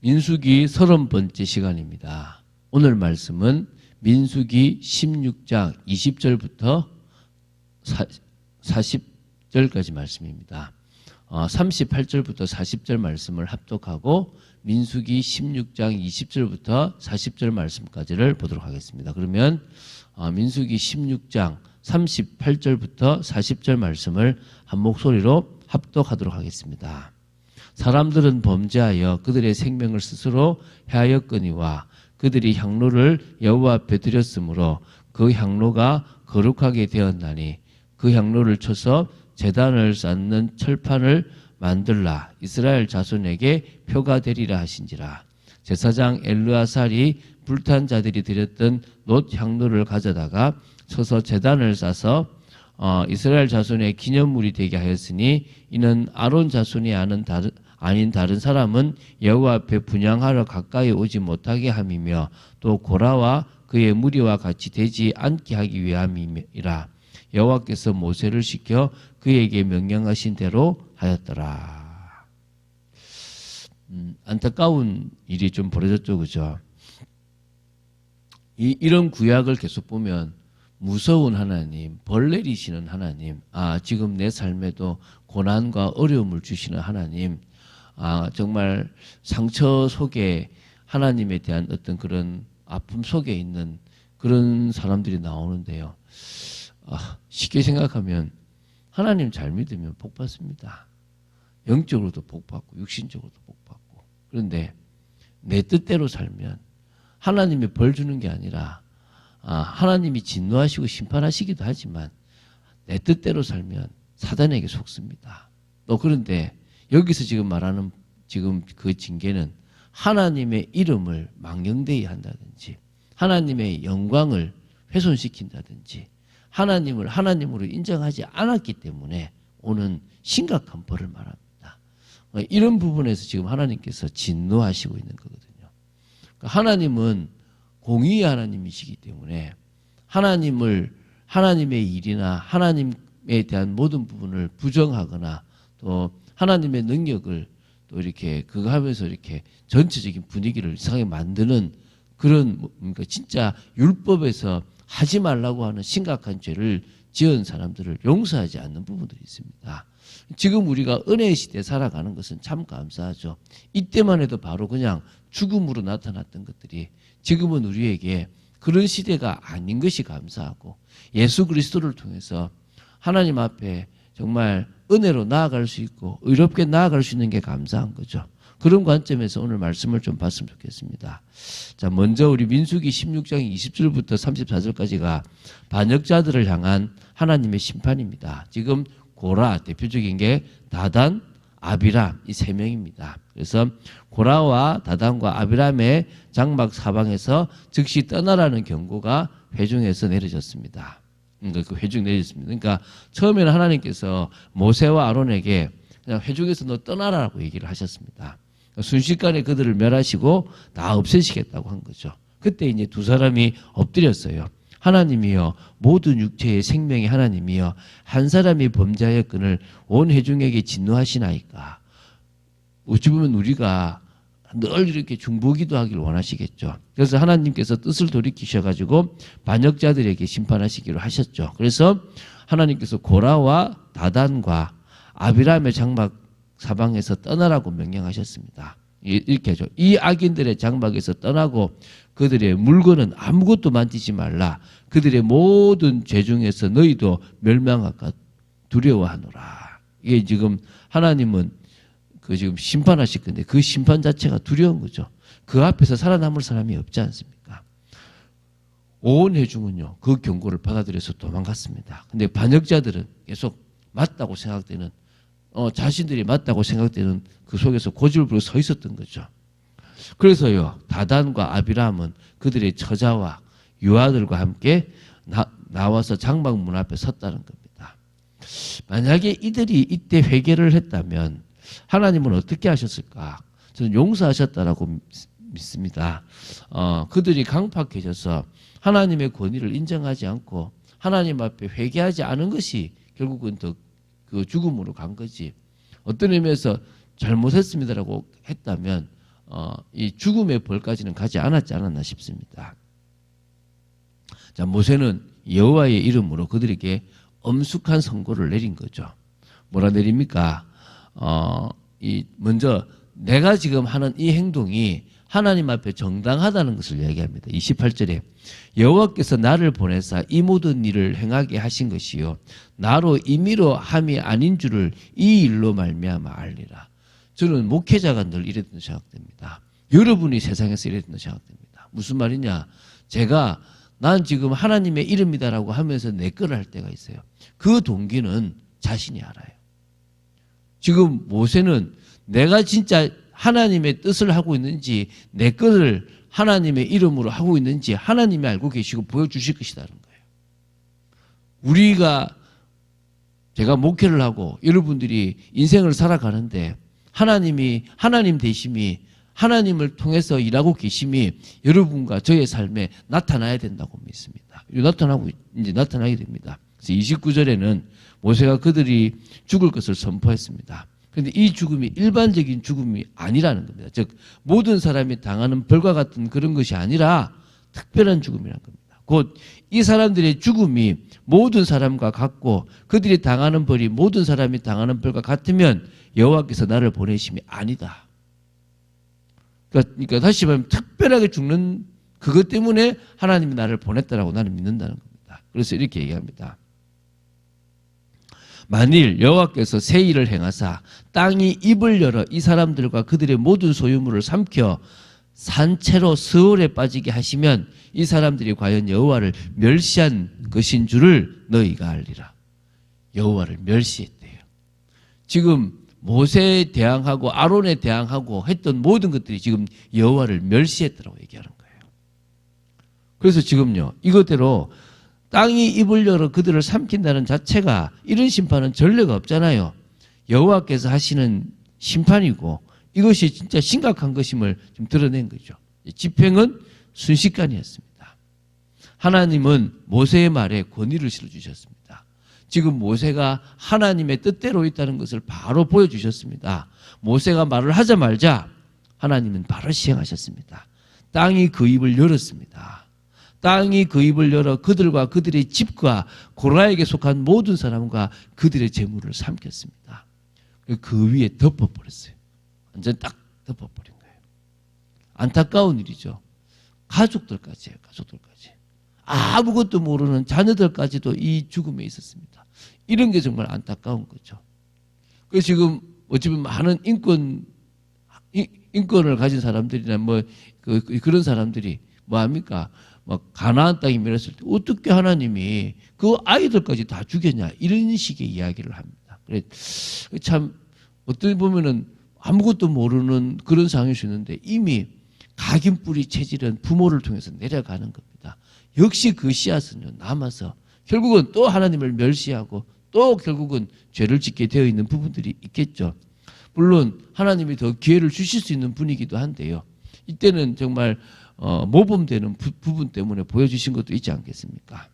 민수기 30번째 시간입니다. 오늘 말씀은 민수기 16장 20절부터 40절까지 말씀입니다. 38절부터 40절 말씀을 합독하고 민수기 16장 20절부터 40절 말씀까지를 보도록 하겠습니다. 그러면 민수기 16장 38절부터 40절 말씀을 한 목소리로 합독하도록 하겠습니다. 사람들은 범죄하여 그들의 생명을 스스로 해하였거니와 그들이 향로를 여호와 앞에 드렸으므로 그 향로가 거룩하게 되었나니 그 향로를 쳐서 제단을 쌓는 철판을 만들라 이스라엘 자손에게 표가 되리라 하신지라. 제사장 엘르아살이 불탄 자들이 드렸던 놋 향로를 가져다가 쳐서 제단을 쌓아서 이스라엘 자손의 기념물이 되게 하였으니 이는 아론 자손이 아닌 다른 사람은 여호와 앞에 분향하러 가까이 오지 못하게 함이며 또 고라와 그의 무리와 같이 되지 않게 하기 위함이라. 여호와께서 모세를 시켜 그에게 명령하신 대로 하였더라. 안타까운 일이 좀 벌어졌죠, 그죠? 이런 구약을 계속 보면 무서운 하나님, 벌 내리시는 하나님, 지금 내 삶에도 고난과 어려움을 주시는 하나님, 정말 상처 속에 하나님에 대한 어떤 그런 아픔 속에 있는 그런 사람들이 나오는데요. 쉽게 생각하면 하나님 잘 믿으면 복 받습니다. 영적으로도 복 받고 육신적으로도 복 받고. 그런데 내 뜻대로 살면 하나님이 벌 주는 게 아니라 하나님이 진노하시고 심판하시기도 하지만 내 뜻대로 살면 사단에게 속습니다. 또 그런데 여기서 지금 말하는 지금 그 징계는 하나님의 이름을 망령되이 한다든지 하나님의 영광을 훼손시킨다든지 하나님을 하나님으로 인정하지 않았기 때문에 오는 심각한 벌을 말합니다. 이런 부분에서 지금 하나님께서 진노하시고 있는 거거든요. 하나님은 공의의 하나님이시기 때문에 하나님의 일이나 하나님에 대한 모든 부분을 부정하거나 또 하나님의 능력을 또 이렇게 그거 하면서 이렇게 전체적인 분위기를 이상하게 만드는 그런 그러니까 진짜 율법에서 하지 말라고 하는 심각한 죄를 지은 사람들을 용서하지 않는 부분들이 있습니다. 지금 우리가 은혜의 시대에 살아가는 것은 참 감사하죠. 이때만 해도 바로 그냥 죽음으로 나타났던 것들이 지금은 우리에게 그런 시대가 아닌 것이 감사하고 예수 그리스도를 통해서 하나님 앞에 정말 은혜로 나아갈 수 있고 의롭게 나아갈 수 있는 게 감사한 거죠. 그런 관점에서 오늘 말씀을 좀 봤으면 좋겠습니다. 자, 먼저 우리 민수기 16장 20절부터 34절까지가 반역자들을 향한 하나님의 심판입니다. 지금 고라, 대표적인 게 다단, 아비람 이 세 명입니다. 그래서 고라와 다단과 아비람의 장막 사방에서 즉시 떠나라는 경고가 회중에서 내려졌습니다. 그 회중 내렸습니다. 그러니까 처음에는 하나님께서 모세와 아론에게 그냥 회중에서 너 떠나라고 얘기를 하셨습니다. 순식간에 그들을 멸하시고 다 없애시겠다고 한 거죠. 그때 이제 두 사람이 엎드렸어요. 하나님이여 모든 육체의 생명의 하나님이여 한 사람이 범죄하였거늘 온 회중에게 진노하시나이까. 어찌 보면 우리가 늘 이렇게 중보기도 하길 원하시겠죠. 그래서 하나님께서 뜻을 돌이키셔가지고 반역자들에게 심판하시기로 하셨죠. 그래서 하나님께서 고라와 다단과 아비람의 장막 사방에서 떠나라고 명령하셨습니다. 이렇게 하죠. 이 악인들의 장막에서 떠나고 그들의 물건은 아무것도 만지지 말라. 그들의 모든 죄 중에서 너희도 멸망할까 두려워하노라. 이게 지금 하나님은 지금 심판하실 건데 그 심판 자체가 두려운 거죠. 그 앞에서 살아남을 사람이 없지 않습니까? 온 회중은요 그 경고를 받아들여서 도망갔습니다. 근데 반역자들은 계속 맞다고 생각되는 자신들이 맞다고 생각되는 그 속에서 고집을 부리고 서 있었던 거죠. 그래서요 다단과 아비람은 그들의 처자와 유아들과 함께 나와서 장막 문 앞에 섰다는 겁니다. 만약에 이들이 이때 회개를 했다면 하나님은 어떻게 하셨을까? 저는 용서하셨다라고 믿습니다. 그들이 강팍해져서 하나님의 권위를 인정하지 않고 하나님 앞에 회개하지 않은 것이 결국은 더 그 죽음으로 간 거지. 어떤 의미에서 잘못했습니다라고 했다면 이 죽음의 벌까지는 가지 않았지 않았나 싶습니다. 자, 모세는 여호와의 이름으로 그들에게 엄숙한 선고를 내린 거죠. 뭐라 내립니까? 먼저 내가 지금 하는 이 행동이 하나님 앞에 정당하다는 것을 이야기합니다. 28절에 여호와께서 나를 보내사 이 모든 일을 행하게 하신 것이요 나로 임의로 함이 아닌 줄을 이 일로 말미암아 알리라. 저는 목회자가 늘 이랬던 생각됩니다. 여러분이 세상에서 이랬던 생각됩니다. 무슨 말이냐? 난 지금 하나님의 이름이다라고 하면서 내 거를 할 때가 있어요. 그 동기는 자신이 알아요. 지금 모세는 내가 진짜 하나님의 뜻을 하고 있는지 내 것을 하나님의 이름으로 하고 있는지 하나님이 알고 계시고 보여주실 것이라는 거예요. 제가 목회를 하고 여러분들이 인생을 살아가는데 하나님 되심이 하나님을 통해서 일하고 계심이 여러분과 저의 삶에 나타나야 된다고 믿습니다. 이제 나타나게 됩니다. 그래서 29절에는 모세가 그들이 죽을 것을 선포했습니다. 그런데 이 죽음이 일반적인 죽음이 아니라는 겁니다. 즉 모든 사람이 당하는 벌과 같은 그런 것이 아니라 특별한 죽음이라는 겁니다. 곧 이 사람들의 죽음이 모든 사람과 같고 그들이 당하는 벌이 모든 사람이 당하는 벌과 같으면 여호와께서 나를 보내심이 아니다. 그러니까 다시 말하면 특별하게 죽는 그것 때문에 하나님이 나를 보냈다라고 나는 믿는다는 겁니다. 그래서 이렇게 얘기합니다. 만일 여호와께서 새 일을 행하사 땅이 입을 열어 이 사람들과 그들의 모든 소유물을 삼켜 산채로 스올에 빠지게 하시면 이 사람들이 과연 여호와를 멸시한 것인 줄을 너희가 알리라. 여호와를 멸시했대요. 지금 모세에 대항하고 아론에 대항하고 했던 모든 것들이 지금 여호와를 멸시했다고 얘기하는 거예요. 그래서 지금요, 이것대로 땅이 입을 열어 그들을 삼킨다는 자체가 이런 심판은 전례가 없잖아요. 여호와께서 하시는 심판이고 이것이 진짜 심각한 것임을 좀 드러낸 거죠. 집행은 순식간이었습니다. 하나님은 모세의 말에 권위를 실어주셨습니다. 지금 모세가 하나님의 뜻대로 있다는 것을 바로 보여주셨습니다. 모세가 말을 하자마자 하나님은 바로 시행하셨습니다. 땅이 그 입을 열었습니다. 땅이 그 입을 열어 그들과 그들의 집과 고라에게 속한 모든 사람과 그들의 재물을 삼켰습니다. 그 위에 덮어버렸어요. 완전 딱 덮어버린 거예요. 안타까운 일이죠. 가족들까지예요. 가족들까지. 아무것도 모르는 자녀들까지도 이 죽음에 있었습니다. 이런 게 정말 안타까운 거죠. 그래서 지금 어찌 보면 많은 인권을 가진 사람들이나 그런 사람들이 뭐합니까? 가나안 땅이 멸했을 때 어떻게 하나님이 그 아이들까지 다 죽였냐 이런 식의 이야기를 합니다. 그래 참 어떻게 보면은 아무것도 모르는 그런 상황일 수 있는데 이미 각인뿌리 체질은 부모를 통해서 내려가는 겁니다. 역시 그 씨앗은요 남아서 결국은 또 하나님을 멸시하고 또 결국은 죄를 짓게 되어 있는 부분들이 있겠죠. 물론 하나님이 더 기회를 주실 수 있는 분이기도 한데요. 이때는 정말 모범되는 부분 때문에 보여주신 것도 있지 않겠습니까?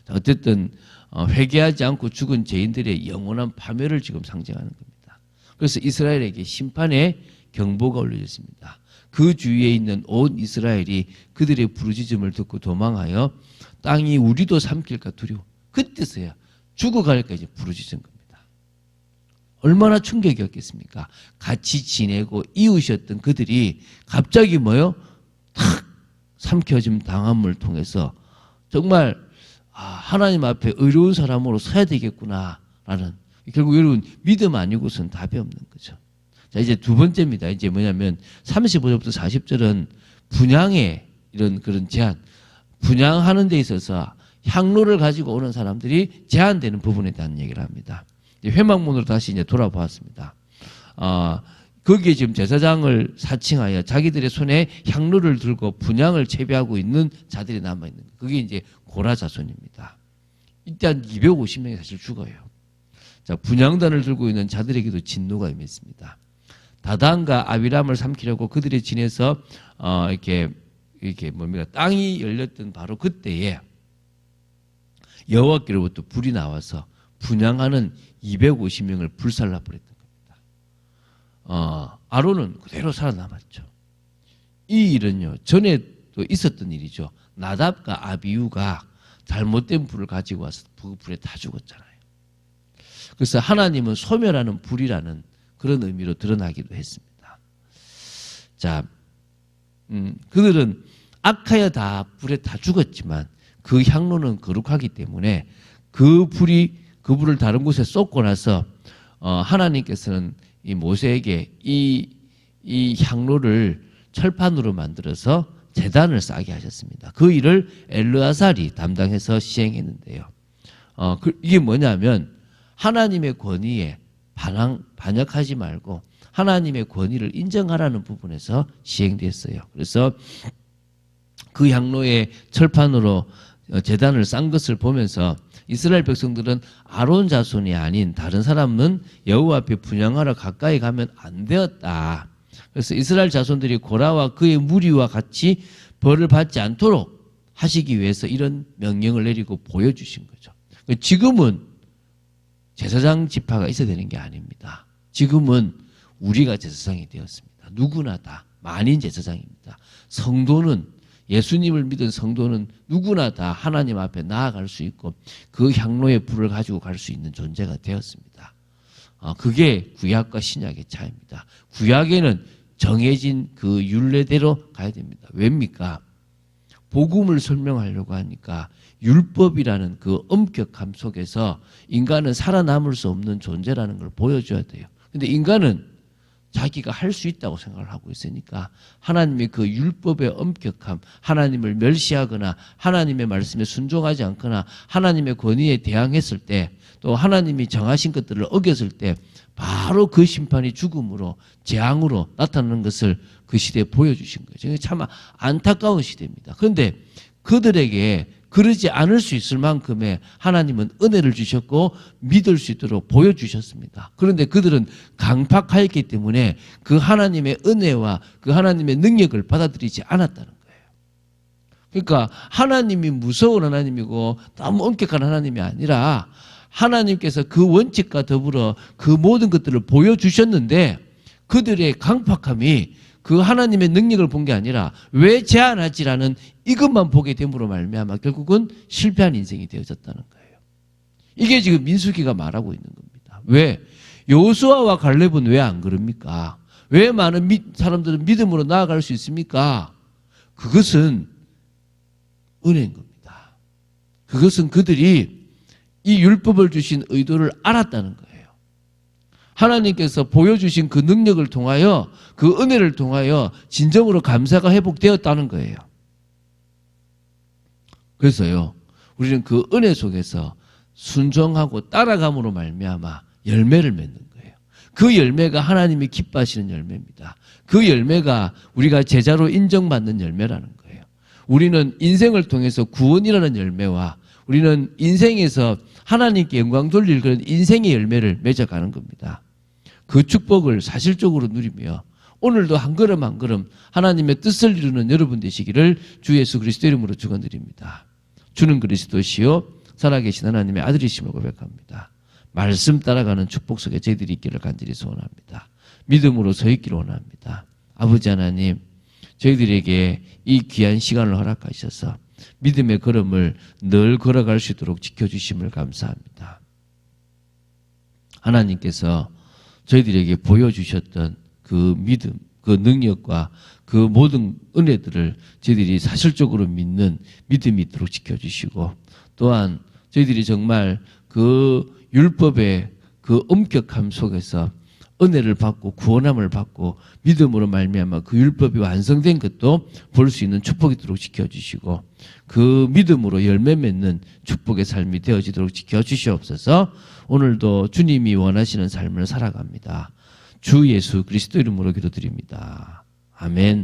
자, 어쨌든 회개하지 않고 죽은 죄인들의 영원한 파멸을 지금 상징하는 겁니다. 그래서 이스라엘에게 심판의 경보가 올려졌습니다. 그 주위에 있는 온 이스라엘이 그들의 부르짖음을 듣고 도망하여 땅이 우리도 삼킬까 두려워. 그때서야 죽어갈까 이제 부르짖은 겁니다. 얼마나 충격이었겠습니까? 같이 지내고 이웃이었던 그들이 갑자기 탁 삼켜짐 당함을 통해서 정말 하나님 앞에 의로운 사람으로 서야 되겠구나라는 결국 여러분 믿음 아니고서는 답이 없는 거죠. 자, 이제 두 번째입니다. 이제 뭐냐면 35절부터 40절은 분양의 이런 그런 제한, 분양하는 데 있어서 향로를 가지고 오는 사람들이 제한되는 부분에 대한 얘기를 합니다. 이제 회막문으로 다시 이제 돌아보았습니다. 거기에 지금 제사장을 사칭하여 자기들의 손에 향로를 들고 분향을 채비하고 있는 자들이 남아있는 거예요. 그게 이제 고라 자손입니다. 이때 한 250명이 사실 죽어요. 자, 분향단을 들고 있는 자들에게도 진노가 임했습니다. 다단과 아비람을 삼키려고 그들이 지내서 이렇게 땅이 열렸던 바로 그때에 여호와께로부터 불이 나와서 분향하는 250명을 불살라 버렸던 겁니다. 아론은 그대로 살아남았죠. 이 일은요, 전에도 있었던 일이죠. 나답과 아비후가 잘못된 불을 가지고 와서 그 불에 다 죽었잖아요. 그래서 하나님은 소멸하는 불이라는 그런 의미로 드러나기도 했습니다. 자, 그들은 악하여 다 불에 다 죽었지만 그 향로는 거룩하기 때문에 그 불을 다른 곳에 쏟고 나서 하나님께서는 이 모세에게 이 향로를 철판으로 만들어서 제단을 쌓게 하셨습니다. 그 일을 엘르아살이 담당해서 시행했는데요. 이게 뭐냐면 하나님의 권위에 반역하지 말고 하나님의 권위를 인정하라는 부분에서 시행됐어요. 그래서 그 향로에 철판으로 제단을 쌓은 것을 보면서 이스라엘 백성들은 아론 자손이 아닌 다른 사람은 여호와 앞에 분향하러 가까이 가면 안 되었다. 그래서 이스라엘 자손들이 고라와 그의 무리와 같이 벌을 받지 않도록 하시기 위해서 이런 명령을 내리고 보여주신 거죠. 지금은 제사장 지파가 있어야 되는 게 아닙니다. 지금은 우리가 제사장이 되었습니다. 누구나 다 만인 제사장입니다. 성도는 예수님을 믿은 성도는 누구나 다 하나님 앞에 나아갈 수 있고 그 향로의 불을 가지고 갈 수 있는 존재가 되었습니다. 그게 구약과 신약의 차이입니다. 구약에는 정해진 그 율례대로 가야 됩니다. 왜입니까? 복음을 설명하려고 하니까 율법이라는 그 엄격함 속에서 인간은 살아남을 수 없는 존재라는 걸 보여줘야 돼요. 근데 인간은 자기가 할 수 있다고 생각을 하고 있으니까 하나님의 그 율법의 엄격함, 하나님을 멸시하거나 하나님의 말씀에 순종하지 않거나 하나님의 권위에 대항했을 때 또 하나님이 정하신 것들을 어겼을 때 바로 그 심판이 죽음으로 재앙으로 나타나는 것을 그 시대에 보여주신 거죠. 참 안타까운 시대입니다. 그런데 그들에게 그러지 않을 수 있을 만큼의 하나님은 은혜를 주셨고 믿을 수 있도록 보여주셨습니다. 그런데 그들은 강팍하였기 때문에 그 하나님의 은혜와 그 하나님의 능력을 받아들이지 않았다는 거예요. 그러니까 하나님이 무서운 하나님이고 너무 엄격한 하나님이 아니라 하나님께서 그 원칙과 더불어 그 모든 것들을 보여주셨는데 그들의 강팍함이 그 하나님의 능력을 본 게 아니라 왜 제한하지라는 이것만 보게 됨으로 말미암아 결국은 실패한 인생이 되어졌다는 거예요. 이게 지금 민수기가 말하고 있는 겁니다. 왜? 여호수아와 갈렙은 왜 안 그럽니까? 왜 많은 사람들은 믿음으로 나아갈 수 있습니까? 그것은 은혜인 겁니다. 그것은 그들이 이 율법을 주신 의도를 알았다는 거예요. 하나님께서 보여주신 그 능력을 통하여 그 은혜를 통하여 진정으로 감사가 회복되었다는 거예요. 그래서요, 우리는 그 은혜 속에서 순종하고 따라감으로 말미암아 열매를 맺는 거예요. 그 열매가 하나님이 기뻐하시는 열매입니다. 그 열매가 우리가 제자로 인정받는 열매라는 거예요. 우리는 인생을 통해서 구원이라는 열매와 우리는 인생에서 하나님께 영광 돌릴 그런 인생의 열매를 맺어가는 겁니다. 그 축복을 사실적으로 누리며 오늘도 한 걸음 한 걸음 하나님의 뜻을 이루는 여러분 되시기를 주 예수 그리스도 이름으로 축원드립니다. 주는 그리스도시요 살아계신 하나님의 아들이심을 고백합니다. 말씀 따라가는 축복 속에 저희들이 있기를 간절히 소원합니다. 믿음으로 서 있기를 원합니다. 아버지 하나님, 저희들에게 이 귀한 시간을 허락하셔서 믿음의 걸음을 늘 걸어갈 수 있도록 지켜주심을 감사합니다. 하나님께서 저희들에게 보여주셨던 그 믿음, 그 능력과 그 모든 은혜들을 저희들이 사실적으로 믿는 믿음이 있도록 지켜주시고 또한 저희들이 정말 그 율법의 그 엄격함 속에서 은혜를 받고 구원함을 받고 믿음으로 말미암아 그 율법이 완성된 것도 볼 수 있는 축복이 있도록 지켜주시고 그 믿음으로 열매 맺는 축복의 삶이 되어지도록 지켜주시옵소서. 오늘도 주님이 원하시는 삶을 살아갑니다. 주 예수 그리스도 이름으로 기도드립니다. 아멘.